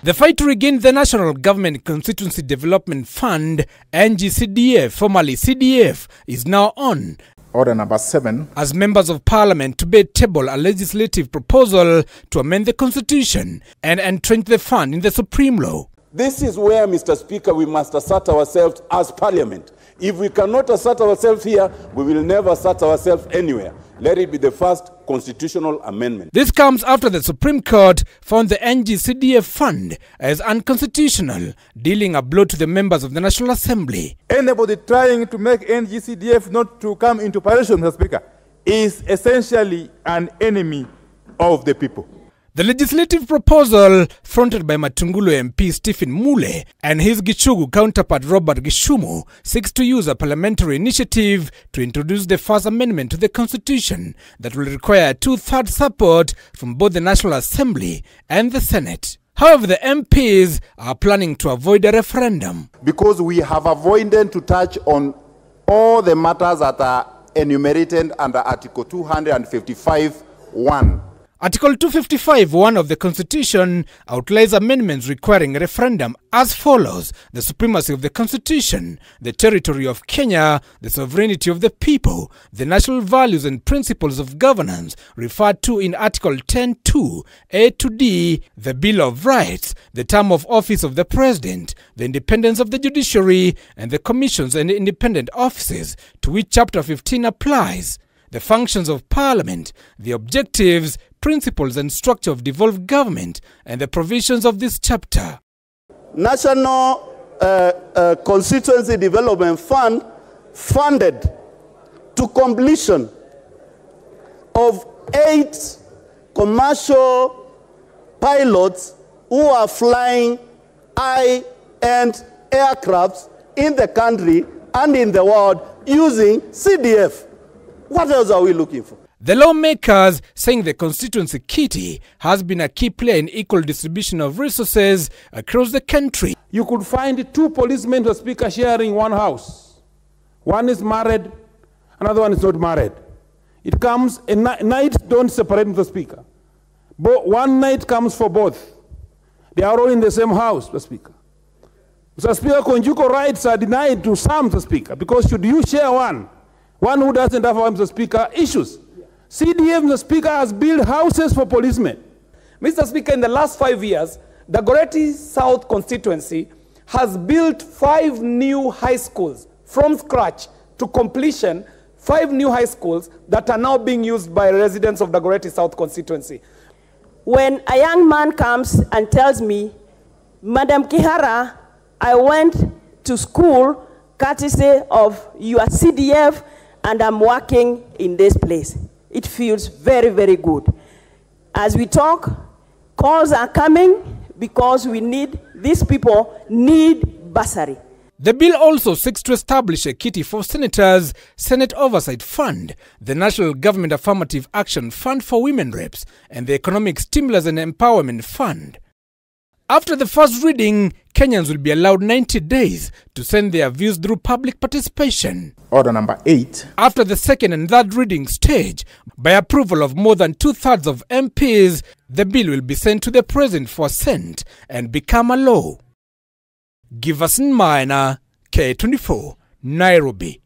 The fight to regain the National Government Constituency Development Fund, NG-CDF, formerly CDF, is now on. Order number 7. As members of parliament debate table a legislative proposal to amend the constitution and entrench the fund in the supreme law. This is where, Mr. Speaker, we must assert ourselves as parliament. If we cannot assert ourselves here, we will never assert ourselves anywhere. Let it be the first constitutional amendment. This comes after the Supreme Court found the NG-CDF fund as unconstitutional, dealing a blow to the members of the National Assembly. Anybody trying to make NG-CDF not to come into operation, Mr. Speaker, is essentially an enemy of the people. The legislative proposal, fronted by Matungulu MP Stephen Mule and his Gichugu counterpart Robert Gishumu, seeks to use a parliamentary initiative to introduce the first amendment to the Constitution that will require two-thirds support from both the National Assembly and the Senate. However, the MPs are planning to avoid a referendum. Because we have avoided to touch on all the matters that are enumerated under Article 255(1). Article 255(1) of the Constitution outlines amendments requiring a referendum as follows: the supremacy of the Constitution, the territory of Kenya, the sovereignty of the people, the national values and principles of governance referred to in Article 10(2) A to D, the Bill of Rights, the term of office of the President, the independence of the judiciary, and the commissions and independent offices to which Chapter 15 applies, the functions of Parliament, the objectives, principles and structure of devolved government, and the provisions of this chapter. National Constituency Development Fund funded to completion of 8 commercial pilots who are flying high-end aircrafts in the country and in the world using CDF. What else are we looking for? The lawmakers saying the constituency kitty has been a key player in equal distribution of resources across the country. You could find 2 policemen, Mr. Speaker, sharing one house. One is married, another one is not married. It comes, a night don't separate, Mr. Speaker. But one night comes for both. They are all in the same house, Mr. Speaker. Mr. Speaker, conjugal rights are denied to some, Mr. Speaker, because should you share one who doesn't have, Mr. Speaker, issues. CDF, Mr. Speaker, has built houses for policemen. Mr. Speaker, in the last 5 years, the Dagoretti South constituency has built 5 new high schools from scratch to completion, 5 new high schools that are now being used by residents of the Dagoretti South constituency. When a young man comes and tells me, Madam Kihara, I went to school courtesy of your CDF and I'm working in this place, it feels very, very good. As we talk, calls are coming because these people need bursary. The bill also seeks to establish a kitty for senators, Senate Oversight Fund, the National Government Affirmative Action Fund for Women Reps, and the Economic Stimulus and Empowerment Fund. After the first reading, Kenyans will be allowed 90 days to send their views through public participation. Order number 8. After the second and third reading stage, by approval of more than 2/3 of MPs, the bill will be sent to the President for assent and become a law. Giverson Minor, K24, Nairobi.